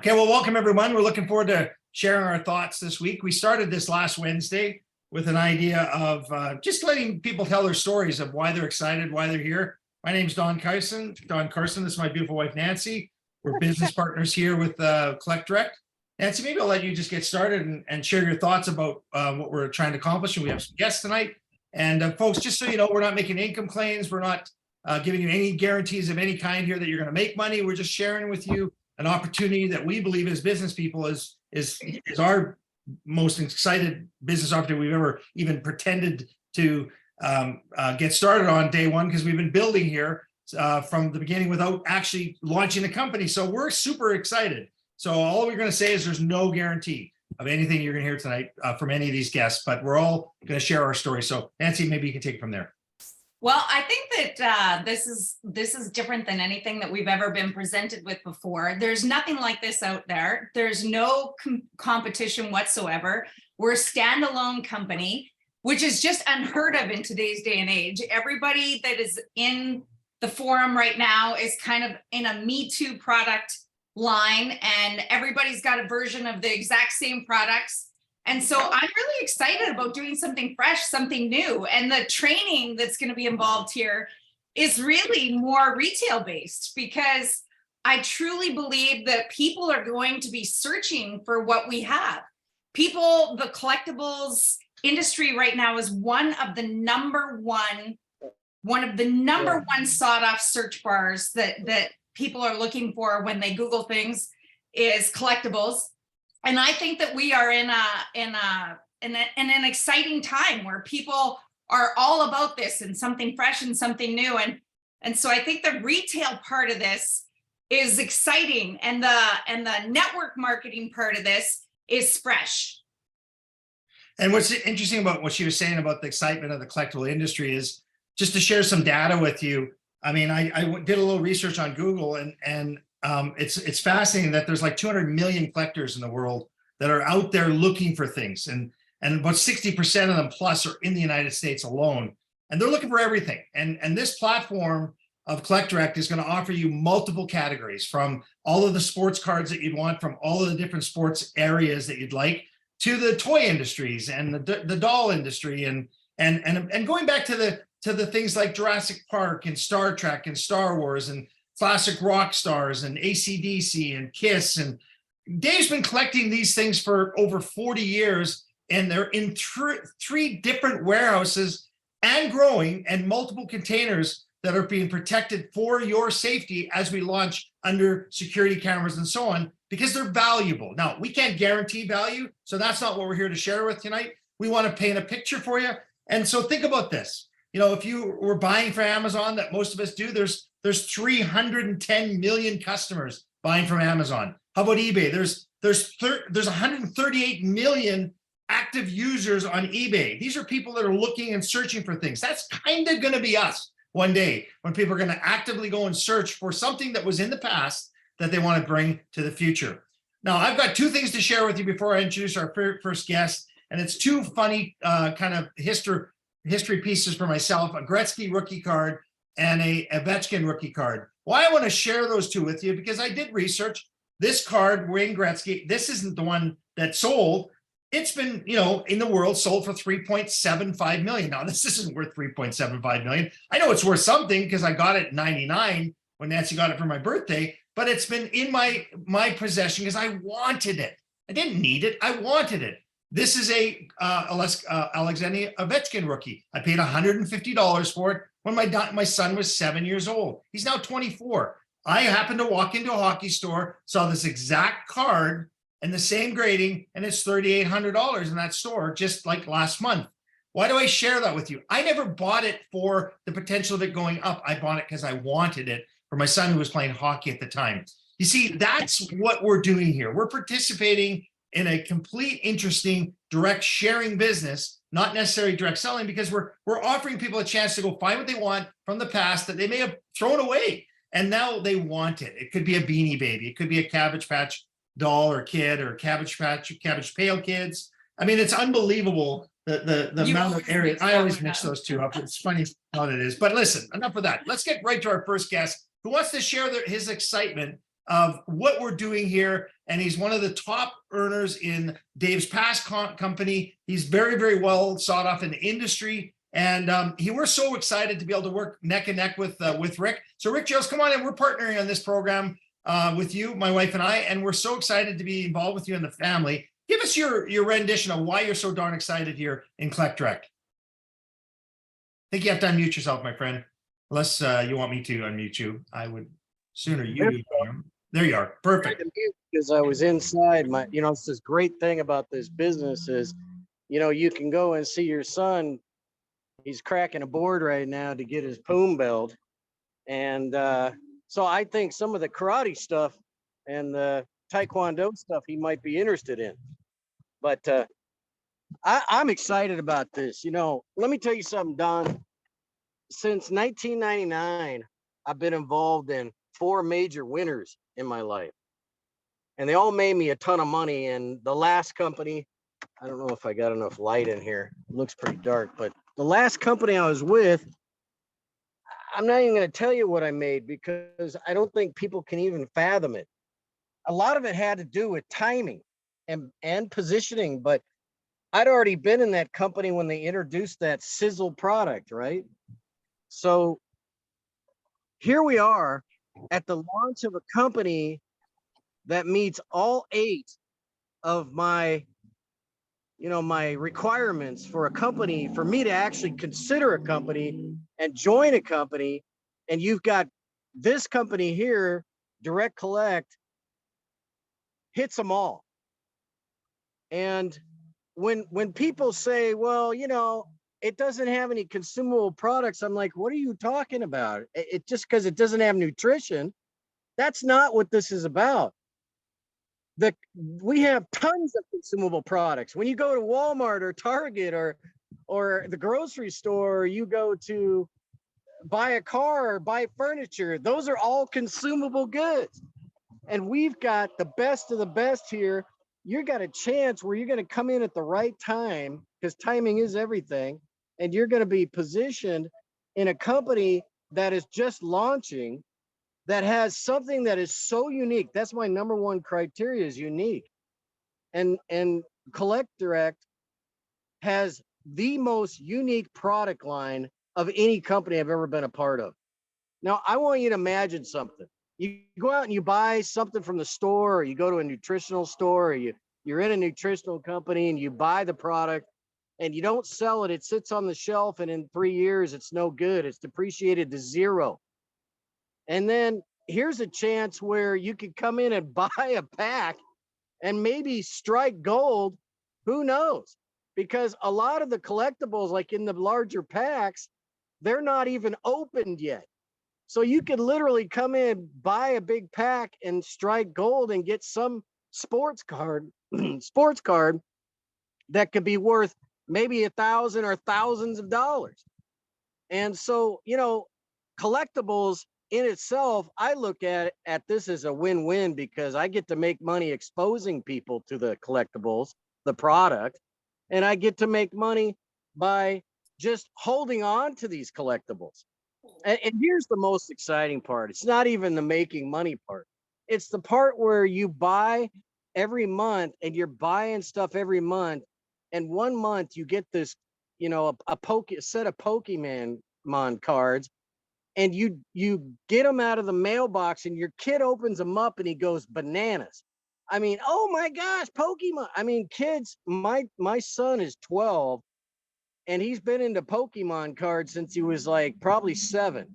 Okay, well, welcome everyone. We're looking forward to sharing our thoughts this week. We started this last Wednesday with an idea of just letting people tell their stories of why they're excited, why they're here. My name's Don Carson. Don Carson, this is my beautiful wife, Nancy. We're business partners here with Collect Direct. Nancy, maybe I'll let you just get started and share your thoughts about what we're trying to accomplish. And we have some guests tonight. And folks, just so you know, we're not making income claims. We're not giving you any guarantees of any kind here that you're going to make money. We're just sharing with you an opportunity that we believe as business people is our most excited business opportunity we've ever even pretended to get started on day one, because we've been building here from the beginning without actually launching the company. So we're super excited. So all we're going to say is there's no guarantee of anything you're going to hear tonight from any of these guests, but we're all going to share our story. So Nancy, maybe you can take it from there. Well, I think that this is different than anything that we've ever been presented with before. There's nothing like this out there. There's no competition whatsoever. We're a standalone company, which is just unheard of in today's day and age. Everybody that is in the forum right now is kind of in a Me Too product line, and everybody's got a version of the exact same products. And so I'm really excited about doing something fresh, something new. And the training that's going to be involved here is really more retail based, because I truly believe that people are going to be searching for what we have. People, the collectibles industry right now is one of the number one sought after search bars that people are looking for when they Google things is collectibles. And I think that we are in an exciting time where people are all about this and something fresh and something new. And so I think the retail part of this is exciting, and the network marketing part of this is fresh. And what's interesting about what she was saying about the excitement of the collectible industry is, just to share some data with you. I mean, I did a little research on Google, and it's fascinating that there's like 200 million collectors in the world that are out there looking for things, and about 60% of them plus are in the United States alone, and they're looking for everything. And this platform of Collect Direct is going to offer you multiple categories, from all of the sports cards that you'd want from all of the different sports areas that you'd like, to the toy industries and the doll industry, and going back to the things like Jurassic Park and Star Trek and Star Wars and classic rock stars and AC/DC and Kiss. And Dave's been collecting these things for over 40 years, and they're in three different warehouses and growing, and multiple containers that are being protected for your safety as we launch under security cameras and so on, because they're valuable. Now, we can't guarantee value, so that's not what we're here to share with tonight. We want to paint a picture for you. And so think about this. You know, if you were buying from Amazon, that most of us do, there's 310 million customers buying from Amazon. How about eBay? There's 138 million active users on eBay. These are people that are looking and searching for things. That's kind of going to be us one day, when people are going to actively go and search for something that was in the past that they want to bring to the future. Now, I've got two things to share with you before I introduce our first guest, and it's two funny kind of history pieces for myself: a Gretzky rookie card and a Ovechkin rookie card. Why I want to share those two with you, because I did research. This card, Wayne Gretzky, this isn't the one that sold. It's been, in the world sold for $3.75 million. Now, this isn't worth $3.75 million. I know it's worth something because I got it in '99 when Nancy got it for my birthday, but it's been in my possession because I wanted it. I didn't need it. I wanted it. This is a Alexander Ovechkin rookie. I paid $150 for it when my son was 7 years old. He's now 24. I happened to walk into a hockey store, saw this exact card and the same grading, and it's $3,800 in that store just like last month. Why do I share that with you? I never bought it for the potential of it going up. I bought it because I wanted it for my son, who was playing hockey at the time. You see, that's what we're doing here. We're participating in a complete, interesting, direct sharing business, not necessarily direct selling, because we're offering people a chance to go find what they want from the past that they may have thrown away, and now they want it. It could be a Beanie Baby. It could be a Cabbage Patch doll or kid, or Cabbage Pail Kids. I mean, it's unbelievable the amount of area. I always mix those two up. It's funny how it is. But listen, enough of that. Let's get right to our first guest, who wants to share his excitement of what we're doing here. And he's one of the top earners in Dave's past company. He's very, very well sought off in the industry. And we're so excited to be able to work neck and neck with Rick. So Rick Jales, come on in. We're partnering on this program with you, my wife and I, and we're so excited to be involved with you and the family. Give us your rendition of why you're so darn excited here in Collect Direct. I think you have to unmute yourself, my friend, unless you want me to unmute you. I would sooner you do. There you are. Perfect. Because I was inside my, it's this great thing about this business is, you can go and see your son. He's cracking a board right now to get his Poom belt. And so I think some of the karate stuff and the Taekwondo stuff he might be interested in. But I'm excited about this. Let me tell you something, Don. Since 1999, I've been involved in 4 major winners in my life. And they all made me a ton of money. And the last company, I don't know if I got enough light in here. It looks pretty dark, but the last company I was with, I'm not even going to tell you what I made because I don't think people can even fathom it. A lot of it had to do with timing and positioning, but I'd already been in that company when they introduced that Sizzle product, right? So here we are at the launch of a company that meets all 8 of my, my requirements for a company, for me to actually consider a company and join a company. And you've got this company here, Direct Collect, hits them all. And when people say, well, it doesn't have any consumable products, I'm like, what are you talking about? It just because it doesn't have nutrition, that's not what this is about. We have tons of consumable products. When you go to Walmart or Target or the grocery store, you go to buy a car or buy furniture, those are all consumable goods. And we've got the best of the best here. You got a chance where you're going to come in at the right time, because timing is everything. And you're going to be positioned in a company that is just launching, that has something that is so unique. That's my number one criteria, is unique. And Collect Direct has the most unique product line of any company I've ever been a part of. Now, I want you to imagine something. You go out and you buy something from the store, or you go to a nutritional store, or you're in a nutritional company and you buy the product and you don't sell it. It sits on the shelf, and in 3 years, it's no good. It's depreciated to 0. And then here's a chance where you could come in and buy a pack and maybe strike gold. Who knows? Because a lot of the collectibles, like in the larger packs, they're not even opened yet. So you could literally come in, buy a big pack and strike gold and get some sports card that could be worth maybe $1,000 or thousands of dollars. And so, collectibles in itself, I look at this as a win-win, because I get to make money exposing people to the collectibles, the product, and I get to make money by just holding on to these collectibles. And here's the most exciting part. It's not even the making money part. It's the part where you buy every month, and you're buying stuff every month. And 1 month you get this, a set of Pokemon cards, and you get them out of the mailbox, and your kid opens them up and he goes bananas. I mean, oh my gosh, Pokemon. I mean, kids, my son is 12. And he's been into Pokemon cards since he was like probably 7.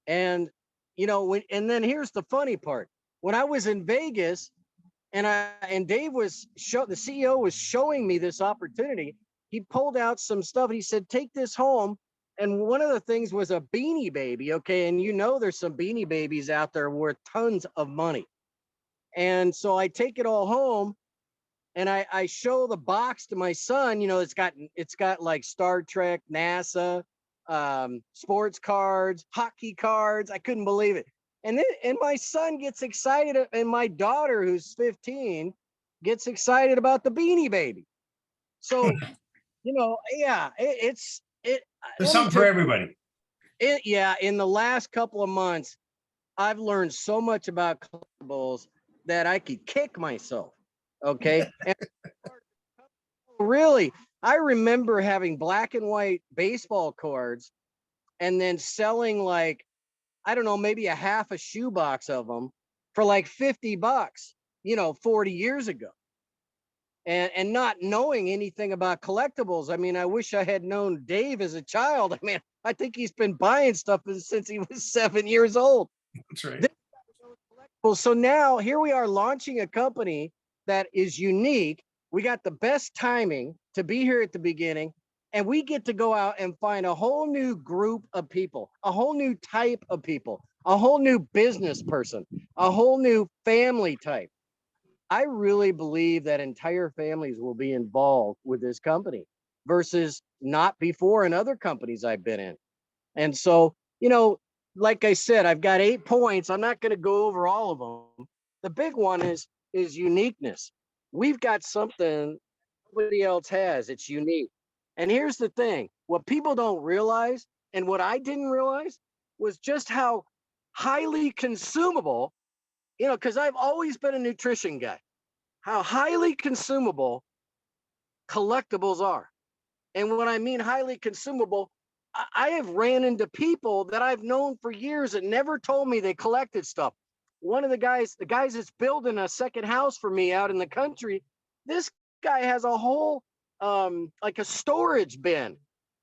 And, and then here's the funny part. When I was in Vegas and Dave the CEO was showing me this opportunity, he pulled out some stuff. He said, take this home. And one of the things was a Beanie Baby. Okay. And there's some Beanie Babies out there worth tons of money. And so I take it all home. And I show the box to my son. It's got like Star Trek, NASA, sports cards, hockey cards. I couldn't believe it. And my son gets excited, and my daughter, who's 15, gets excited about the Beanie Baby. So, There's something for everybody. In the last couple of months, I've learned so much about collectibles that I could kick myself. Okay. And really, I remember having black and white baseball cards and then selling like, I don't know, maybe a half a shoebox of them for like $50, 40 years ago. And not knowing anything about collectibles. I mean, I wish I had known Dave as a child. I mean, I think he's been buying stuff since he was 7 years old. That's right. Well, so now here we are launching a company that is unique. We got the best timing to be here at the beginning, and we get to go out and find a whole new group of people, a whole new type of people, a whole new business person, a whole new family type. I really believe that entire families will be involved with this company versus not before in other companies I've been in. And so, like I said, I've got 8 points. I'm not going to go over all of them. The big one is uniqueness. We've got something nobody else has. It's unique. And here's the thing, what people don't realize, and what I didn't realize, was just how highly consumable, because I've always been a nutrition guy, how highly consumable collectibles are. And when I mean highly consumable, I have ran into people that I've known for years that never told me they collected stuff. One of the guys that's building a second house for me out in the country, this guy has a whole like a storage bin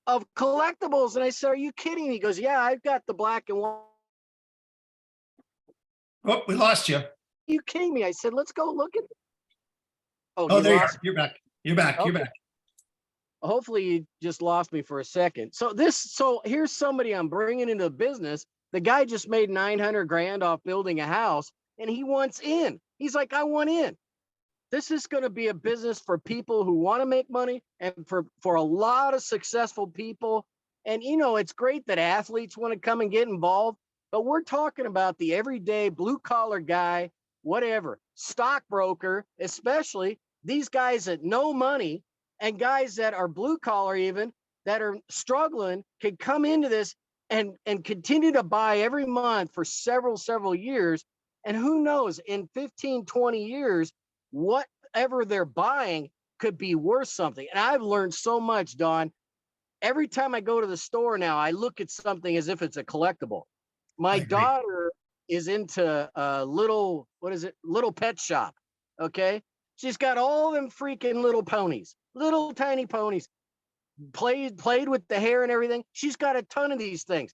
of collectibles. And I said, "Are you kidding me?" He goes, "Yeah, I've got the black and white." Oh, we lost you. Are you kidding me? I said, "Let's go look at it." Oh, there you are. You're back. You're back. You're Okay. back. Hopefully you just lost me for a second. So here's somebody I'm bringing into the business. The guy just made 900 grand off building a house, and he wants in. He's like, "I want in." This is going to be a business for people who want to make money, and for a lot of successful people. And it's great that athletes want to come and get involved, but we're talking about the everyday blue collar guy, whatever, stockbroker, especially these guys that know money, and guys that are blue collar, even that are struggling, can come into this and continue to buy every month for several years. And who knows, in 15, 20 years, whatever they're buying could be worth something. And I've learned so much, Don. Every time I go to the store now, I look at something as if it's a collectible. My I agree. daughter is into little pet shop. Okay. She's got all them freaking little ponies, little tiny ponies, played with the hair and everything. She's got a ton of these things.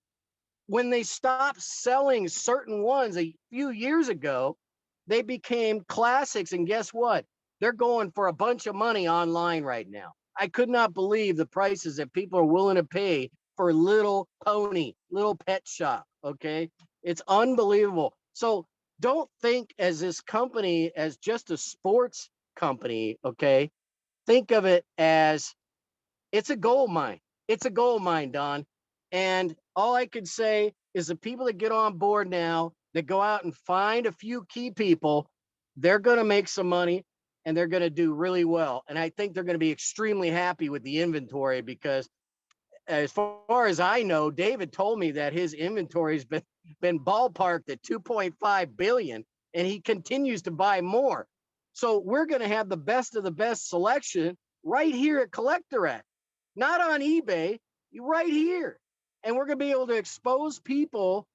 When they stopped selling certain ones a few years ago, they became classics. And guess what? They're going for a bunch of money online right now. I could not believe the prices that people are willing to pay for little pony, little pet shop. Okay. It's unbelievable. So don't think as this company as just a sports company. Okay. Think of it as it's a gold mine. It's a gold mine, Don. And all I could say is the people that get on board now, that go out and find a few key people, they're going to make some money and they're going to do really well. And I think they're going to be extremely happy with the inventory, because as far as I know, David told me that his inventory has been ballparked at 2.5 billion, and he continues to buy more. So we're going to have the best of the best selection right here at Collectorette, not on eBay, right here. And we're going to be able to expose people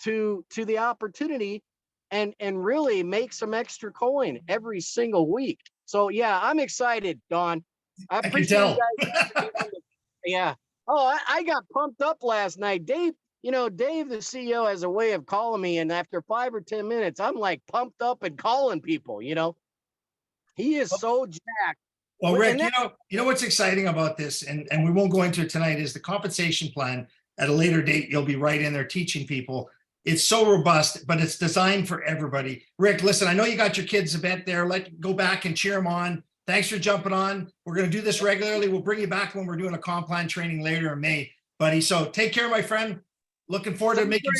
to the opportunity and really make some extra coin every single week. So yeah, I'm excited, Don. I appreciate you guys. Yeah. Oh, I got pumped up last night. Dave, Dave, the CEO, has a way of calling me, and after 5 or 10 minutes, I'm like pumped up and calling people. He is so jacked. Well, Rick, you know what's exciting about this, and we won't go into it tonight, is the compensation plan. At a later date, you'll be right in there teaching people. It's so robust, but it's designed for everybody. Rick, listen, I know you got your kids a bit there. Go back and cheer them on. Thanks for jumping on. We're going to do this regularly. We'll bring you back when we're doing a comp plan training later in May, buddy. So take care, my friend. Looking forward to making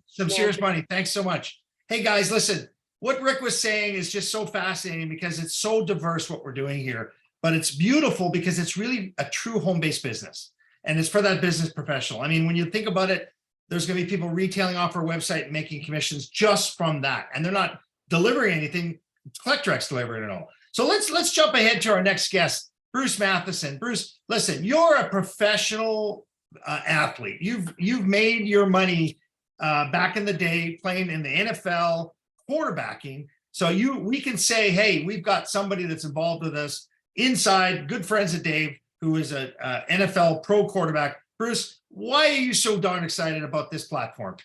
some serious money. Thanks so much. Hey guys, listen, what Rick was saying is just so fascinating, because it's so diverse what we're doing here, but it's beautiful because it's really a true home-based business. And it's for that business professional. I mean, when you think about it, there's going to be people retailing off our website and making commissions just from that. And they're not delivering anything. CollectRx delivering it all. So let's jump ahead to our next guest, Bruce Matheson. Bruce, listen, you're a professional athlete. You've made your money back in the day playing in the NFL, quarterbacking. So we can say, hey, we've got somebody that's involved with us inside, good friends of Dave, who is a NFL pro quarterback. Bruce, why are you so darn excited about this platform?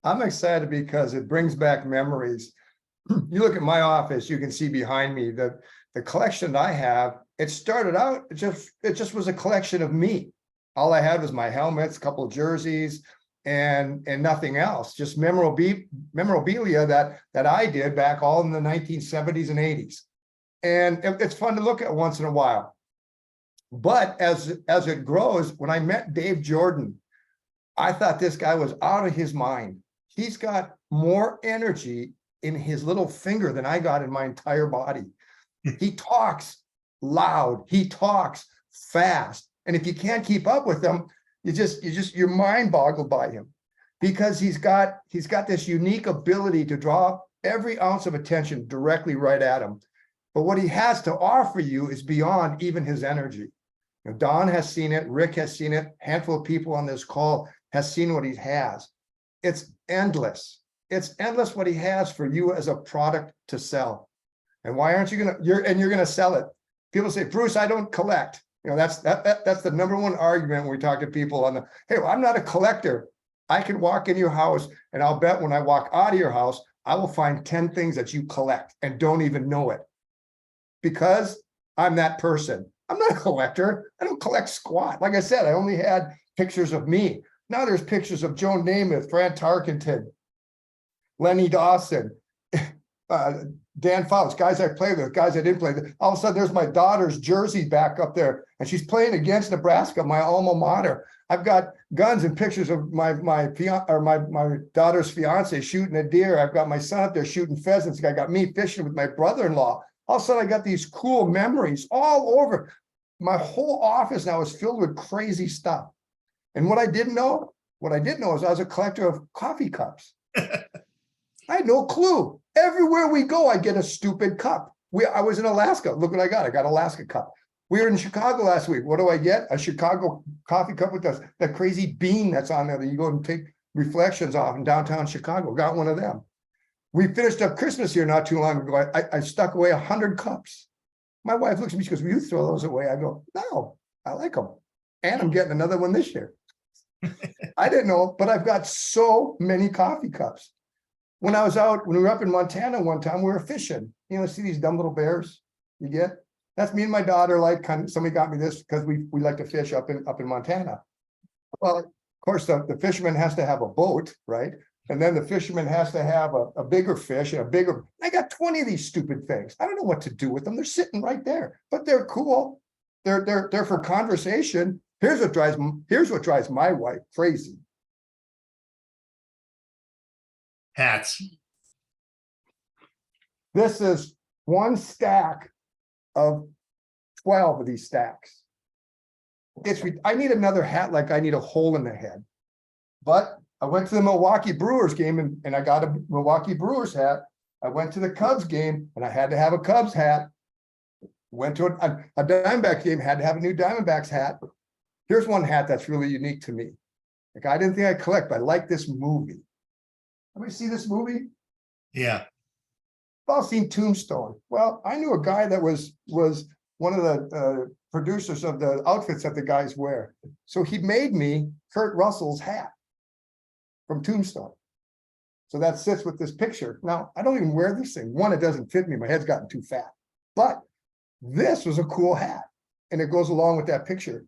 I'm excited because it brings back memories. You look at my office, you can see behind me that the collection I have, it started out, it just was a collection of me. All I had was my helmets, a couple of jerseys, and nothing else, just memorabilia that I did back all in the 1970s and 80s. And it's fun to look at once in a while. But as it grows, when I met Dave Jordan, I thought this guy was out of his mind. He's got more energy in his little finger than I got in my entire body. He talks loud, he talks fast. And if you can't keep up with him, you're mind boggled by him, because he's got this unique ability to draw every ounce of attention directly right at him. But what he has to offer you is beyond even his energy. You know, Don has seen it, Rick has seen it, a handful of people on this call has seen what he has. It's endless. It's endless what he has for you as a product to sell. And why aren't you you're gonna sell it? People say, Bruce, I don't collect. You know, that's the number one argument when we talk to people on hey, well, I'm not a collector. I can walk in your house and I'll bet when I walk out of your house, I will find 10 things that you collect and don't even know it. Because I'm that person. I'm not a collector. I don't collect squat. Like I said, I only had pictures of me. Now there's pictures of Joe Namath, Fran Tarkenton, Lenny Dawson, Dan Fouts, guys I played with, guys I didn't play with. All of a sudden, there's my daughter's jersey back up there, and she's playing against Nebraska, my alma mater. I've got guns and pictures of my daughter's fiance shooting a deer. I've got my son up there shooting pheasants. I got me fishing with my brother-in-law. All of a sudden, I got these cool memories all over. My whole office now is filled with crazy stuff. And what I didn't know is I was a collector of coffee cups. I had no clue. Everywhere we go, I get a stupid cup. I was in Alaska. Look what I got. I got Alaska cup. We were in Chicago last week. What do I get? A Chicago coffee cup with that crazy bean that's on there that you go and take reflections off in downtown Chicago. Got one of them. We finished up Christmas here not too long ago. I stuck away 100 cups. My wife looks at me, she goes, will you throw those away? I go, no, I like them. And I'm getting another one this year. I didn't know, but I've got so many coffee cups. When we were up in Montana one time, we were fishing. You know, see these dumb little bears you get? That's me and my daughter, somebody got me this because we like to fish up in Montana. Well, of course, the fisherman has to have a boat, right? And then the fisherman has to have a bigger fish and I got 20 of these stupid things. I don't know what to do with them. They're sitting right there, but they're cool. They're for conversation. Here's what drives my wife crazy. Hats. This is one stack of 12 of these stacks. I need another hat like I need a hole in the head. But I went to the Milwaukee Brewers game and I got a Milwaukee Brewers hat. I went to the Cubs game and I had to have a Cubs hat. Went to a Diamondback game, had to have a new Diamondbacks hat. Here's one hat that's really unique to me. Like, I didn't think I'd collect, but I like this movie. Everybody see this movie? Yeah. I've all seen Tombstone. Well, I knew a guy that was one of the producers of the outfits that the guys wear. So he made me Kurt Russell's hat from Tombstone. So that sits with this picture. Now, I don't even wear this thing. One, it doesn't fit me. My head's gotten too fat. But this was a cool hat. And it goes along with that picture.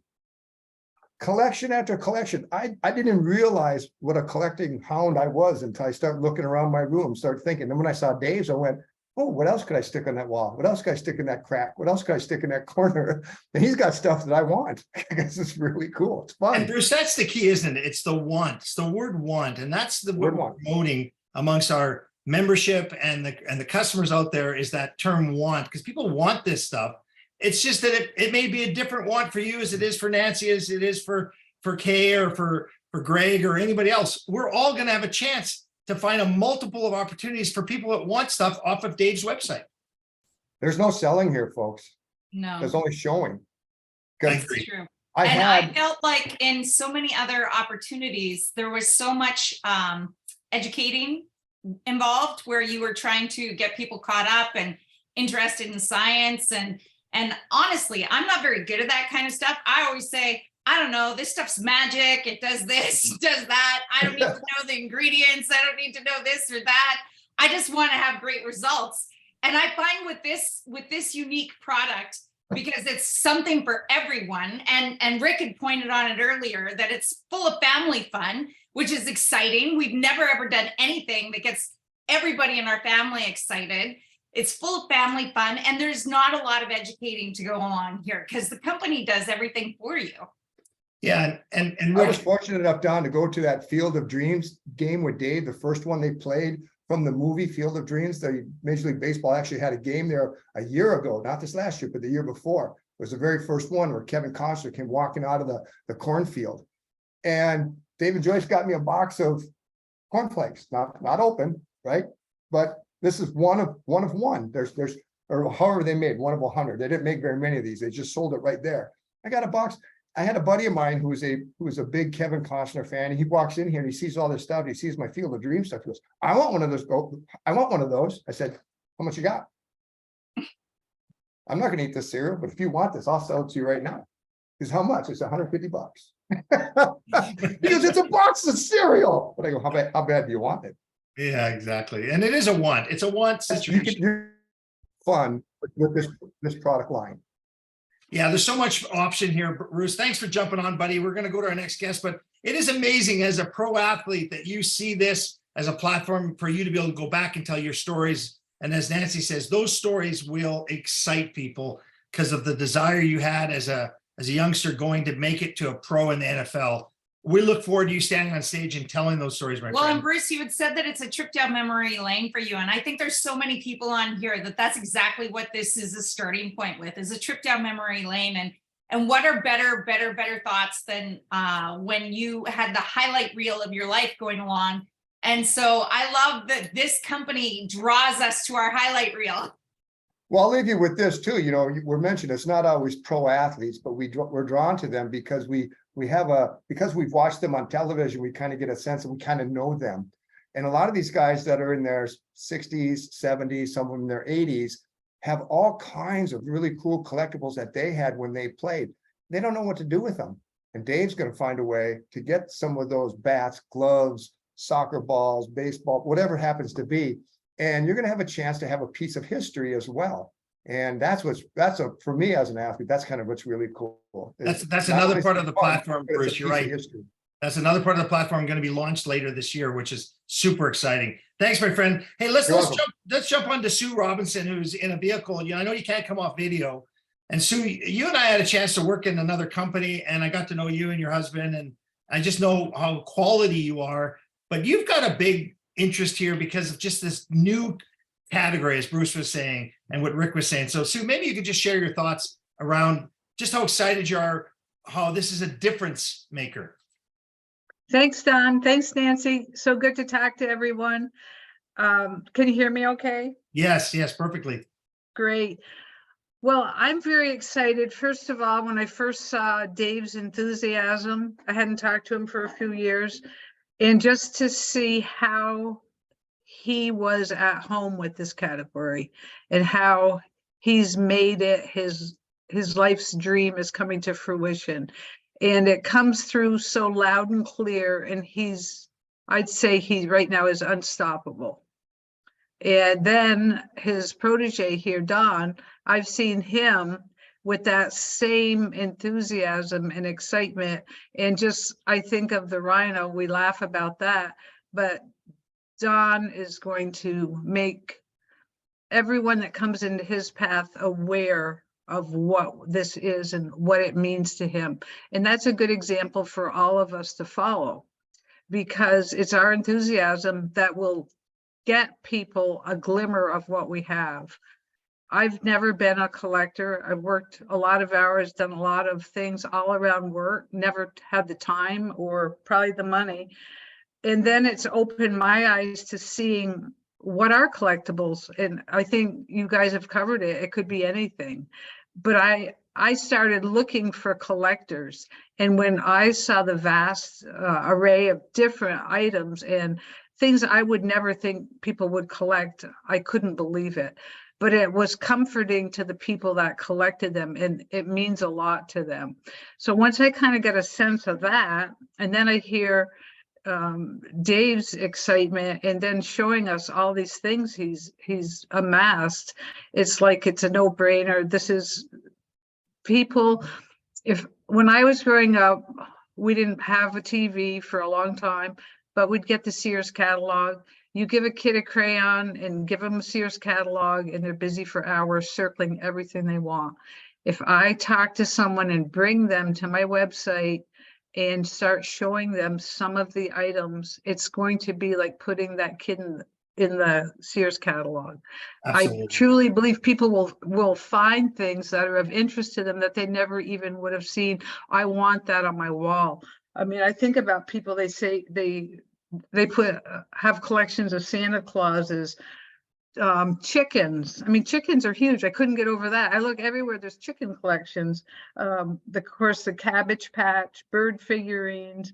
Collection after collection. I didn't realize what a collecting hound I was until I started looking around my room, started thinking. Then when I saw Dave's, I went, oh, what else could I stick on that wall? What else could I stick in that crack? What else could I stick in that corner? And he's got stuff that I want. I guess it's really cool. It's fun. And Bruce, that's the key, isn't it? It's the want. It's the word want. And that's the word we're promoting amongst our membership and the customers out there is that term want, because people want this stuff. It's just that it may be a different want for you as it is for Nancy, as it is for for Kay or for Greg or anybody else, we're all going to have a chance to find a multiple of opportunities for people that want stuff off of Dave's website. There's no selling here, folks. No, There's only showing. I 'Cause agree. it's true. I And I had, felt like in so many other opportunities, there was so much educating involved where you were trying to get people caught up and interested in science. And honestly, I'm not very good at that kind of stuff. I always say, I don't know, this stuff's magic. It does this, it does that. I don't need to know the ingredients. I don't need to know this or that. I just want to have great results. And I find with this unique product, because it's something for everyone. And Rick had pointed on it earlier that it's full of family fun, which is exciting. We've never ever done anything that gets everybody in our family excited. It's full of family fun, and there's not a lot of educating to go on here because the company does everything for you. Yeah, and I was Rick, fortunate enough, Don, to go to that Field of Dreams game with Dave, the first one they played from the movie Field of Dreams. The Major League Baseball actually had a game there a year ago, not this last year, but the year before. It was the very first one where Kevin Costner came walking out of the cornfield. And David Joyce got me a box of cornflakes, not open, right? But this is one of one. There's or however they made one of 100. They didn't make very many of these. They just sold it right there. I got a box. I had a buddy of mine who was a big Kevin Costner fan. And he walks in here and he sees all this stuff. He sees my Field of Dreams stuff. He goes, I want one of those. Oh, I want one of those. I said, how much you got? I'm not going to eat this cereal, but if you want this, I'll sell it to you right now. He says, how much? It's $150. He goes, it's a box of cereal. But I go, how bad do you want it? yeah, exactly. And it is a want. It's a want You situation. can do fun with this product line. Yeah, there's so much option here, Bruce. Thanks for jumping on, buddy. We're going to go to our next guest, but it is amazing as a pro athlete that you see this as a platform for you to be able to go back and tell your stories. And as Nancy says, those stories will excite people because of the desire you had as a youngster going to make it to a pro in the NFL. We look forward to you standing on stage and telling those stories, my Well, and friend. Bruce, you had said that it's a trip down memory lane for you. And I think there's so many people on here that that's exactly what this is a starting point with, is a trip down memory lane. And what are better thoughts than when you had the highlight reel of your life going along. And so I love that this company draws us to our highlight reel. Well, I'll leave you with this too. You know, we're mentioned it's not always pro athletes, but we're drawn to them because because we've watched them on television, we kind of get a sense and we kind of know them. And a lot of these guys that are in their 60s, 70s, some of them in their 80s, have all kinds of really cool collectibles that they had when they played. They don't know what to do with them. And Dave's going to find a way to get some of those bats, gloves, soccer balls, baseball, whatever it happens to be. And you're going to have a chance to have a piece of history as well. And for me as an athlete, that's kind of what's really cool. That's Not another only part of the fun, platform, but it's a Bruce. You're piece of right. history. That's another part of the platform going to be launched later this year, which is super exciting. Thanks, my friend. Hey, let's You're welcome. jump on to Sue Robinson, who's in a vehicle. You know, I know you can't come off video. And Sue, you and I had a chance to work in another company, and I got to know you and your husband, and I just know how quality you are. But you've got a big interest here because of just this new category, as Bruce was saying, and what Rick was saying. So Sue, maybe you could just share your thoughts around just how excited you are, how this is a difference maker. Thanks, Don. Thanks, Nancy. So good to talk to everyone. Can you hear me okay? Yes, perfectly. Great. Well, I'm very excited. First of all, when I first saw Dave's enthusiasm, I hadn't talked to him for a few years, and just to see how he was at home with this category and how he's made it his life's dream is coming to fruition. And it comes through so loud and clear, and I'd say he right now is unstoppable. And then his protege here, Don, I've seen him with that same enthusiasm and excitement. And just, I think of the rhino, we laugh about that, but Don is going to make everyone that comes into his path aware of what this is and what it means to him. And that's a good example for all of us to follow, because it's our enthusiasm that will get people a glimmer of what we have. I've never been a collector. I've worked a lot of hours, done a lot of things all around work, never had the time or probably the money. And then it's opened my eyes to seeing what are collectibles. And I think you guys have covered it. It could be anything. But I started looking for collectors. And when I saw the vast array of different items and things I would never think people would collect, I couldn't believe it. But it was comforting to the people that collected them, and it means a lot to them. So once I kind of get a sense of that, and then I hear Dave's excitement, and then showing us all these things he's amassed, it's like it's a no-brainer. This is people. When I was growing up, we didn't have a TV for a long time, but we'd get the Sears catalog. You give a kid a crayon and give them a Sears catalog, and they're busy for hours circling everything they want. If I talk to someone and bring them to my website and start showing them some of the items, it's going to be like putting that kid in the Sears catalog. Absolutely. I truly believe people will find things that are of interest to them that they never even would have seen. I want that on my wall. I mean, I think about people, they say they have collections of Santa Clauses, chickens. I mean, chickens are huge. I couldn't get over that. I look everywhere, there's chicken collections. Of course, the Cabbage Patch, bird figurines.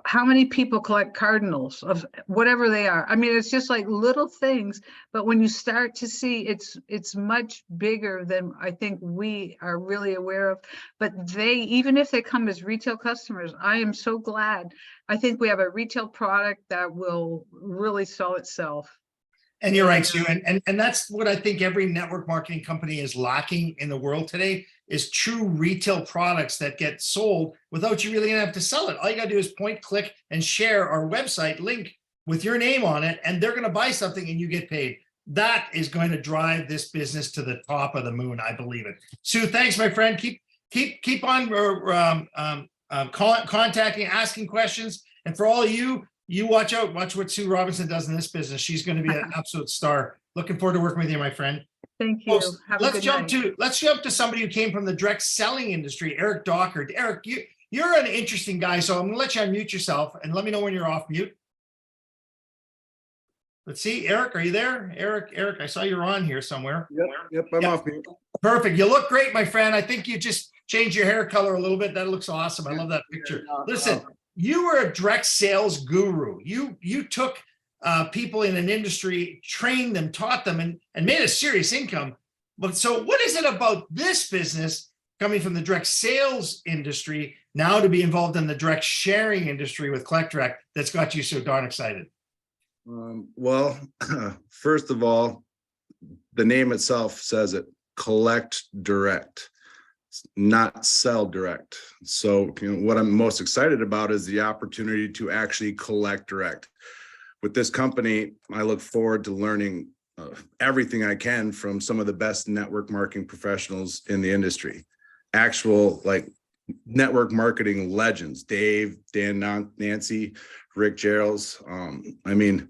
How many people collect cardinals of whatever they are? I mean, it's just like little things, but when you start to see it's much bigger than I think we are really aware of. But even if they come as retail customers, I am so glad. I think we have a retail product that will really sell itself. And you're right, Sue. And that's what I think every network marketing company is lacking in the world today, is true retail products that get sold without you really gonna have to sell it. All you gotta do is point, click, and share our website link with your name on it, and they're gonna buy something and you get paid. That is going to drive this business to the top of the moon. I believe it. Sue, thanks, my friend. Keep on contacting, asking questions. And for all you watch out, watch what Sue Robinson does in this business. She's going to be an absolute star. Looking forward to working with you, my friend. Thank you. Folks, Have a let's good jump night. to somebody who came from the direct selling industry, Eric Dockard. Eric, you're an interesting guy, so I'm going to let you unmute yourself and let me know when you're off mute. Let's see, Eric, are you there? Eric, I saw you're on here somewhere. Yep, I'm off mute. Perfect. You look great, my friend. I think you just changed your hair color a little bit. That looks awesome. I love that picture. Listen, you were a direct sales guru. You took people in an industry, trained them, taught them, and made a serious income. But so what is it about this business coming from the direct sales industry now to be involved in the direct sharing industry with CollectDirect that's got you so darn excited? Well, first of all, the name itself says it, collect direct, not sell direct. So what I'm most excited about is the opportunity to actually collect direct. With this company, I look forward to learning everything I can from some of the best network marketing professionals in the industry. Actual like network marketing legends, Dave, Dan, Nancy, Rick Geralds. I mean,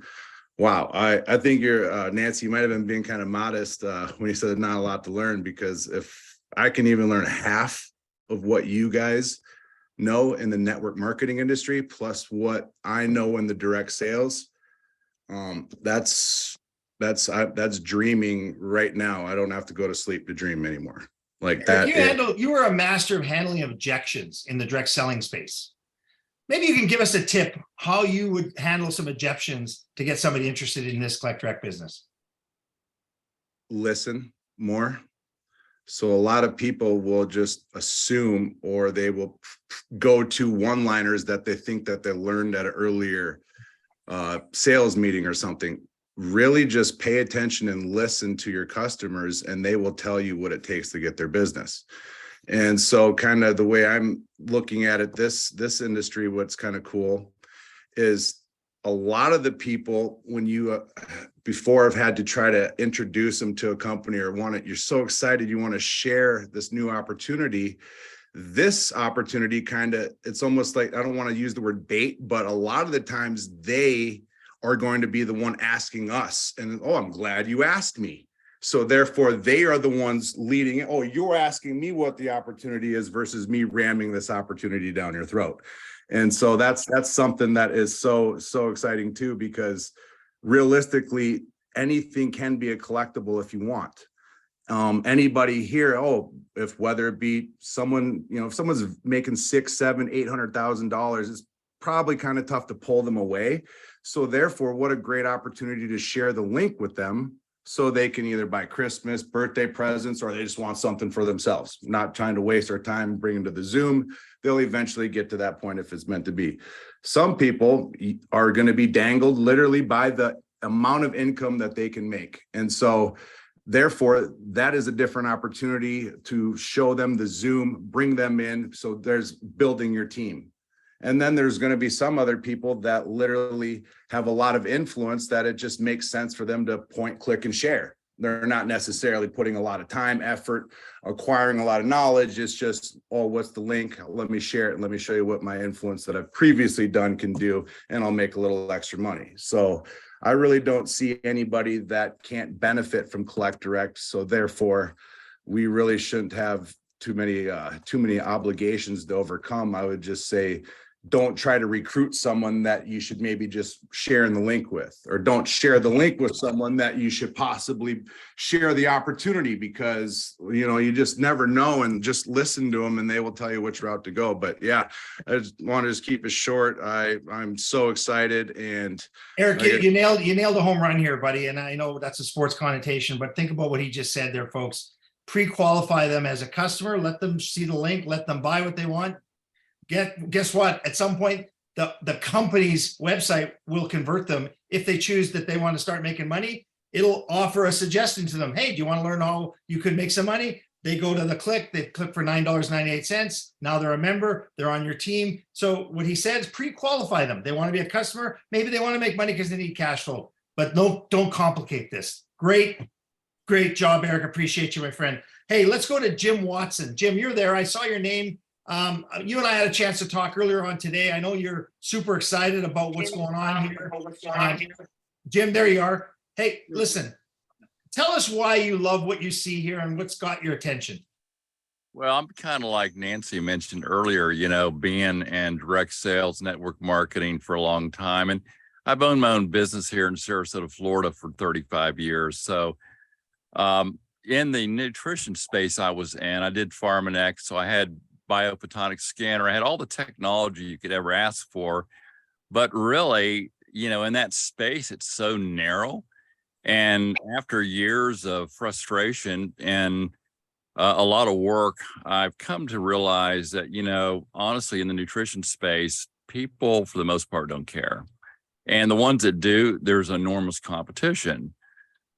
wow. I think you're, Nancy, you might have been being kind of modest when you said not a lot to learn, because if I can even learn half of what you guys know in the network marketing industry, plus what I know in the direct sales, that's dreaming right now. I don't have to go to sleep to dream anymore. Like that. You were a master of handling objections in the direct selling space. Maybe you can give us a tip how you would handle some objections to get somebody interested in this CollectDirect business. Listen more. So a lot of people will just assume, or they will go to one-liners that they think that they learned at an earlier sales meeting or something. Really just pay attention and listen to your customers, and they will tell you what it takes to get their business. And so kind of the way I'm looking at it, this industry, what's kind of cool is a lot of the people, when you before have had to try to introduce them to a company or you're so excited, you want to share this new opportunity. This opportunity kind of, it's almost like, I don't want to use the word bait, but a lot of the times they are going to be the one asking us, and oh, I'm glad you asked me. So therefore, they are the ones leading. Oh, you're asking me what the opportunity is versus me ramming this opportunity down your throat. And so that's something that is so exciting too, because realistically, anything can be a collectible if you want. Anybody here, if whether it be someone, if someone's making $600,000, $700,000, $800,000, it's probably kind of tough to pull them away. So therefore, what a great opportunity to share the link with them so they can either buy Christmas, birthday presents, or they just want something for themselves, not trying to waste our time bringing to the Zoom. They'll eventually get to that point if it's meant to be. Some people are going to be dangled literally by the amount of income that they can make. And so therefore, that is a different opportunity to show them the Zoom, bring them in. So there's building your team. And then there's going to be some other people that literally have a lot of influence that it just makes sense for them to point, click, and share. They're not necessarily putting a lot of time, effort, acquiring a lot of knowledge. It's just, what's the link? Let me share it and let me show you what my influence that I've previously done can do, and I'll make a little extra money. So I really don't see anybody that can't benefit from Collect Direct. So therefore, we really shouldn't have too many obligations to overcome. I would just say, don't try to recruit someone that you should maybe just sharing the link with, or don't share the link with someone that you should possibly share the opportunity, because you just never know, and just listen to them and they will tell you which route to go. But yeah, I just want to just keep it short. I'm so excited. And Eric, you nailed a home run here, buddy. And I know that's a sports connotation, but think about what he just said there, folks. Pre-qualify them as a customer, let them see the link, let them buy what they want. Guess what? At some point, the company's website will convert them. If they choose that they want to start making money, it'll offer a suggestion to them. Hey, do you want to learn how you could make some money? They go to the click, they click for $9.98. Now they're a member, they're on your team. So what he said is pre-qualify them. They want to be a customer. Maybe they want to make money because they need cash flow, but don't complicate this. Great job, Eric. Appreciate you, my friend. Hey, let's go to Jim Watson. Jim, you're there. I saw your name. You and I had a chance to talk earlier on today. I know you're super excited about what's going on here. Jim, there you are. Hey, listen, tell us why you love what you see here and what's got your attention. Well, I'm kind of like Nancy mentioned earlier, being in direct sales, network marketing for a long time. And I've owned my own business here in Sarasota, Florida for 35 years. So in the nutrition space I was in, I did Pharmanex. So I had biophotonic scanner. I had all the technology you could ever ask for, but really, in that space, it's so narrow. And after years of frustration and a lot of work, I've come to realize that, honestly, in the nutrition space, people for the most part don't care. And the ones that do, there's enormous competition.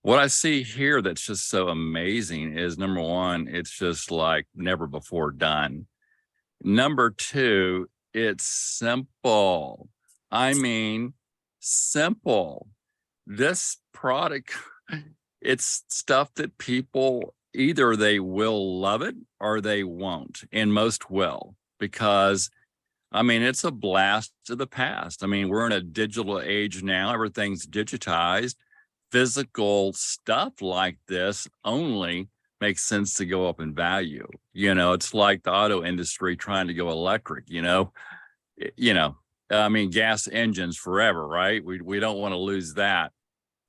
What I see here that's just so amazing is, number one, it's just like never before done. Number two, it's simple. I mean, simple. This product, it's stuff that people, either they will love it or they won't, and most will, because, it's a blast of the past. We're in a digital age now. Everything's digitized. Physical stuff like this only makes sense to go up in value. It's like the auto industry trying to go electric, gas engines forever, right? We don't want to lose that.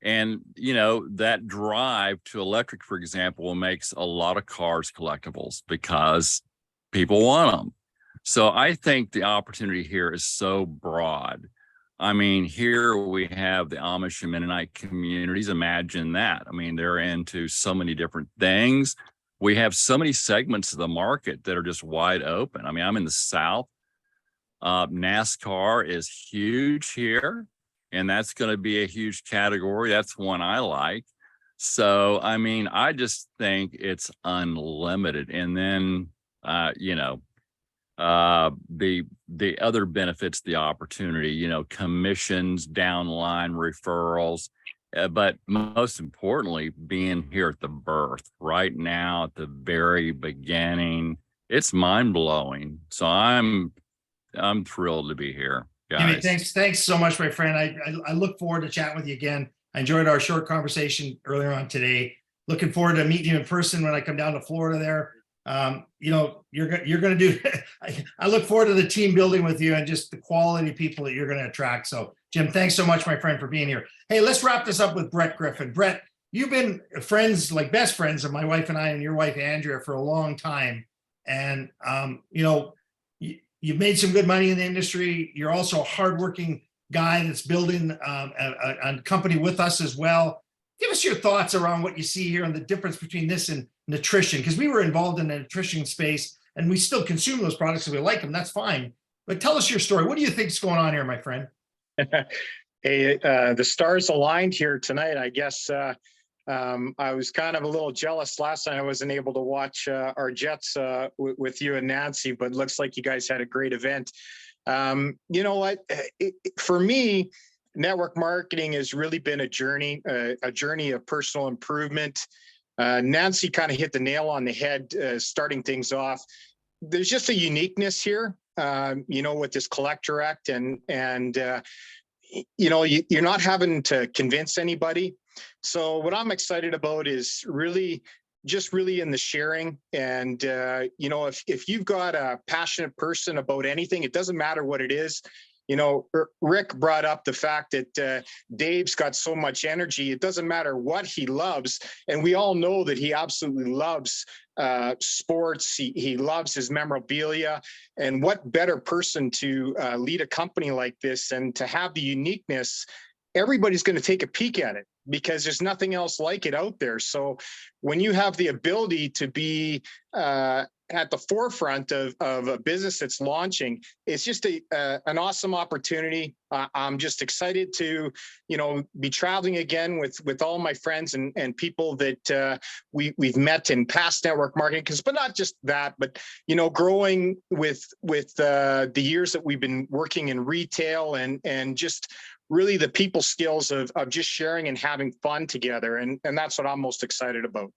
And, that drive to electric, for example, makes a lot of cars collectibles because people want them. So I think the opportunity here is so broad. Here we have the Amish and Mennonite communities. Imagine that. They're into so many different things. We have so many segments of the market that are just wide open. I'm in the South. NASCAR is huge here, and that's going to be a huge category. That's one I like. So, I just think it's unlimited. And then, the other benefits, the opportunity, commissions, downline referrals, but most importantly, being here at the birth right now at the very beginning, it's mind blowing. So I'm thrilled to be here, guys. Jimmy, thanks so much, my friend. I look forward to chatting with you again. I enjoyed our short conversation earlier on today. looking forward to meeting you in person when I come down to Florida there. You know, you're going to do, I look forward to the team building with you and just the quality people that you're going to attract. So Jim, thanks so much, my friend, for being here. Hey, let's wrap this up with Brett Griffin. Brett, you've been friends, like best friends of my wife and I and your wife, Andrea, for a long time. And, you know, you've made some good money in the industry. You're also a hardworking guy that's building a company with us as well. Give us your thoughts around what you see here and the difference between this and nutrition, because we were involved in the nutrition space and we still consume those products and we like them. That's fine. But tell us your story. What do you think is going on here, my friend? Hey, the stars aligned here tonight. I guess I was kind of a little jealous last night. I wasn't able to watch our Jets with you and Nancy, but it looks like you guys had a great event. You know what? For me, network marketing has really been a journey of personal improvement. Nancy kind of hit the nail on the head, starting things off. There's just a uniqueness here, you know, with this Collect Direct and you know, you're not having to convince anybody. So what I'm excited about is really in the sharing. And, you know, if you've got a passionate person about anything, it doesn't matter what it is. You know, Rick brought up the fact that Dave's got so much energy. It doesn't matter what he loves. And we all know that he absolutely loves sports. He loves his memorabilia. And what better person to lead a company like this and to have the uniqueness? Everybody's going to take a peek at it because there's nothing else like it out there. So when you have the ability to be at the forefront of a business that's launching, it's just an awesome opportunity. I'm just excited to, you know, be traveling again with all my friends and people that we've met in past network marketing. But not just that, but you know, growing with the years that we've been working in retail and just really the people skills of just sharing and having fun together. And that's what I'm most excited about.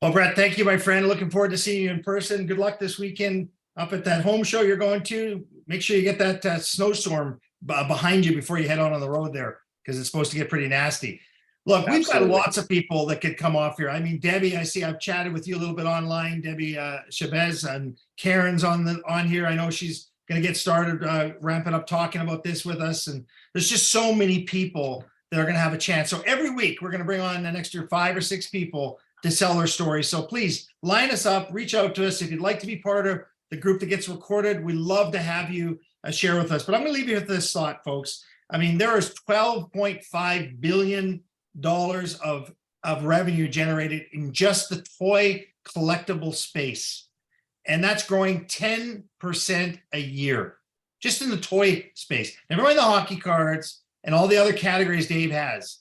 Well, Brett, thank you, my friend. Looking forward to seeing you in person. Good luck this weekend up at that home show you're going to. Make sure you get that snowstorm behind you before you head out on the road there, because it's supposed to get pretty nasty. Look, we've got lots of people that could come off here. I mean, Debbie, I see I've chatted with you a little bit online. Debbie Chavez and Karen's on here. I know she's going to get started ramping up talking about this with us. And there's just so many people that are going to have a chance. So every week we're going to bring on an extra 5 or 6 people to sell their story. So please line us up, reach out to us. If you'd like to be part of the group that gets recorded, we love to have you share with us. But I'm going to leave you with this thought, folks. I mean, there is $12.5 billion of revenue generated in just the toy collectible space. And that's growing 10% a year, just in the toy space. Never mind the hockey cards and all the other categories Dave has.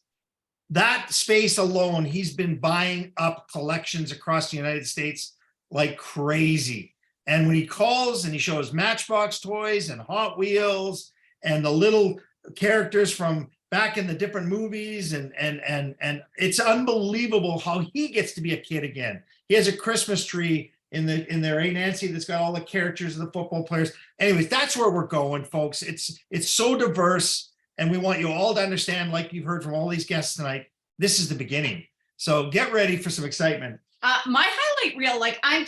That space alone, he's been buying up collections across the United States like crazy. And when he calls and he shows Matchbox toys and Hot Wheels and the little characters from back in the different movies, and it's unbelievable how he gets to be a kid again. He has a Christmas tree in there, hey Nancy, that's got all the characters of the football players. Anyways, that's where we're going, folks. It's so diverse. And we want you all to understand, like you've heard from all these guests tonight, this is the beginning. So get ready for some excitement. My highlight reel, like I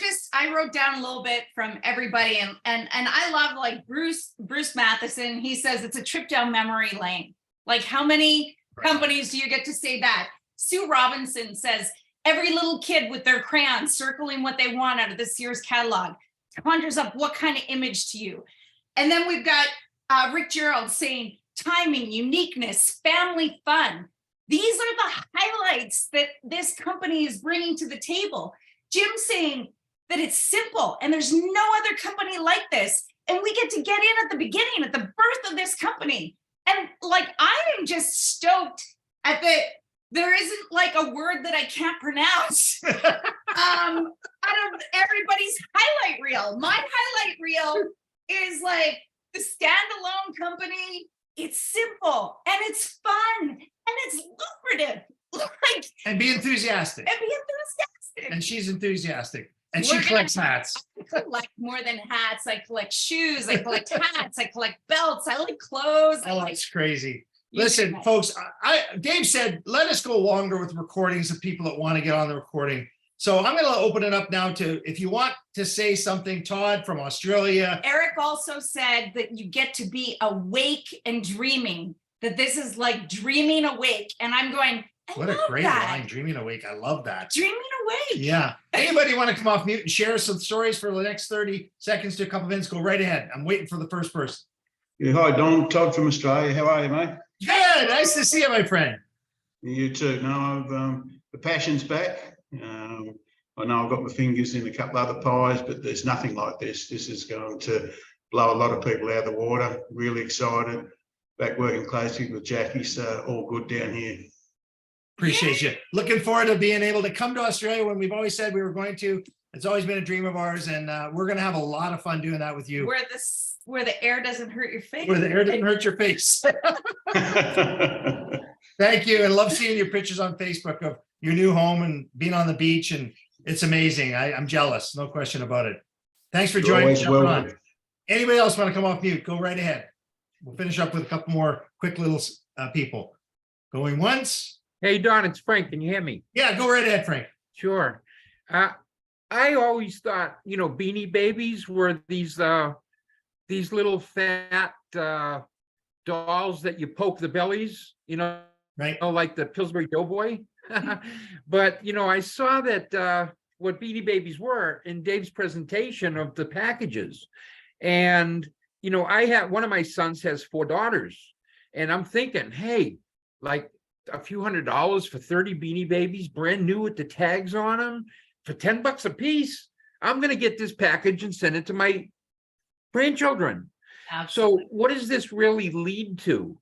wrote down a little bit from everybody, and I love like Bruce Matheson. He says it's a trip down memory lane. Like how many companies do you get to say that? Sue Robinson says every little kid with their crayons circling what they want out of the Sears catalog conjures up what kind of image to you. And then we've got Rick Gerald saying timing, uniqueness, family fun. These are the highlights that this company is bringing to the table. Jim saying that it's simple and there's no other company like this. And we get to get in at the beginning, at the birth of this company. And like, I am just stoked at there isn't like a word that I can't pronounce out of everybody's highlight reel. My highlight reel is like the standalone company. It's simple and it's fun and it's lucrative. Like, and be enthusiastic. And she's enthusiastic. And she collects hats. I collect more than hats. I collect shoes. I collect hats. I collect belts. I like clothes. Oh, that's crazy. Listen, bet. folks, Dave said, let us go longer with recordings of people that want to get on the recording. So I'm going to open it up now to, if you want to say something, Todd from Australia. Eric also said that you get to be awake and dreaming, that this is like dreaming awake. And I'm going, I What a love great that. line, dreaming awake. I love that. Dreaming awake. Yeah. Anybody want to come off mute and share some stories for the next 30 seconds to a couple minutes? Go right ahead. I'm waiting for the first person. Yeah, hi, Don. Todd from Australia. How are you, mate? Good. Nice to see you, my friend. You too. No, the passion's back. I know I've got my fingers in a couple other pies, but there's nothing like this. This is going to blow a lot of people out of the water. Really excited. Back working closely with Jackie, so all good down here. Appreciate you. Looking forward to being able to come to Australia when we've always said we were going to. It's always been a dream of ours, and we're going to have a lot of fun doing that with you. Where the air doesn't hurt your face. Where the air didn't hurt your face. Thank you, and love seeing your pictures on Facebook of your new home and being on the beach, and it's amazing. I'm jealous, no question about it. Thanks for You're joining, always jumping welcome. on. Anybody else want to come off mute? Go right ahead. We'll finish up with a couple more quick little people. Going once. Hey, Don, it's Frank. Can you hear me? Yeah, go right ahead, Frank. Sure. I always thought, Beanie Babies were these little fat dolls that you poke the bellies, Right. like the Pillsbury Doughboy. But, I saw that what Beanie Babies were in Dave's presentation of the packages. And, one of my sons has 4 daughters, and I'm thinking, hey, like a few $100s for 30 Beanie Babies, brand new with the tags on them for $10 a piece. I'm going to get this package and send it to my grandchildren. Absolutely. So what does this really lead to?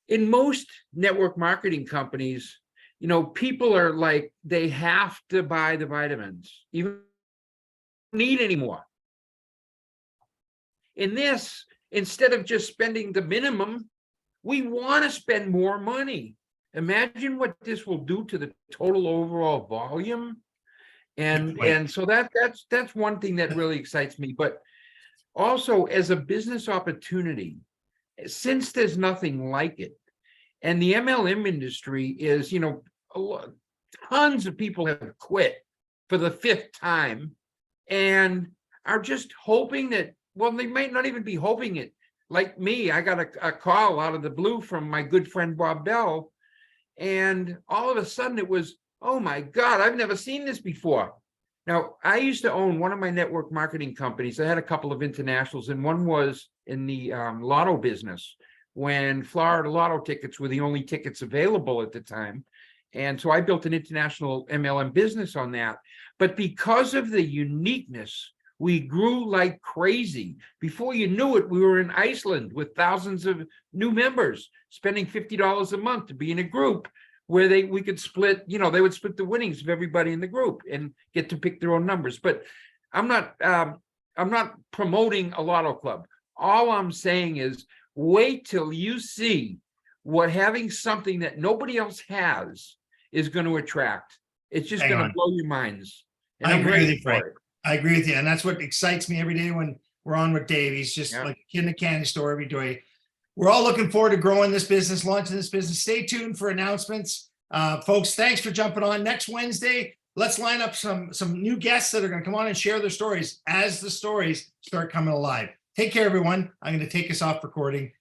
In most network marketing companies, people are like, they have to buy the vitamins, even don't need anymore. In this, instead of just spending the minimum, we want to spend more money. Imagine what this will do to the total overall volume. And so that's one thing that really excites me. But also as a business opportunity, since there's nothing like it, and the MLM industry is, tons of people have quit for the 5th time and are just hoping that, well, they might not even be hoping it. Like me, I got a call out of the blue from my good friend Bob Bell, and all of a sudden it was, oh my God, I've never seen this before. Now, I used to own one of my network marketing companies. I had a couple of internationals, and one was in the lotto business when Florida lotto tickets were the only tickets available at the time. And so I built an international MLM business on that. But because of the uniqueness, we grew like crazy. Before you knew it, we were in Iceland with thousands of new members, spending $50 a month to be in a group where we could split, they would split the winnings of everybody in the group and get to pick their own numbers. But I'm not promoting a lotto club. All I'm saying is wait till you see what having something that nobody else has is going to attract. It's just going to blow your minds. And I I'm agree ready with you, for Frank. it. I agree with you. And that's what excites me every day when we're on with Dave. He's just Yeah. like a kid in a candy store every day. We're all looking forward to growing this business, launching this business. Stay tuned for announcements. Folks, thanks for jumping on. Next Wednesday, let's line up some new guests that are going to come on and share their stories as the stories start coming alive. Take care, everyone. I'm going to take us off recording.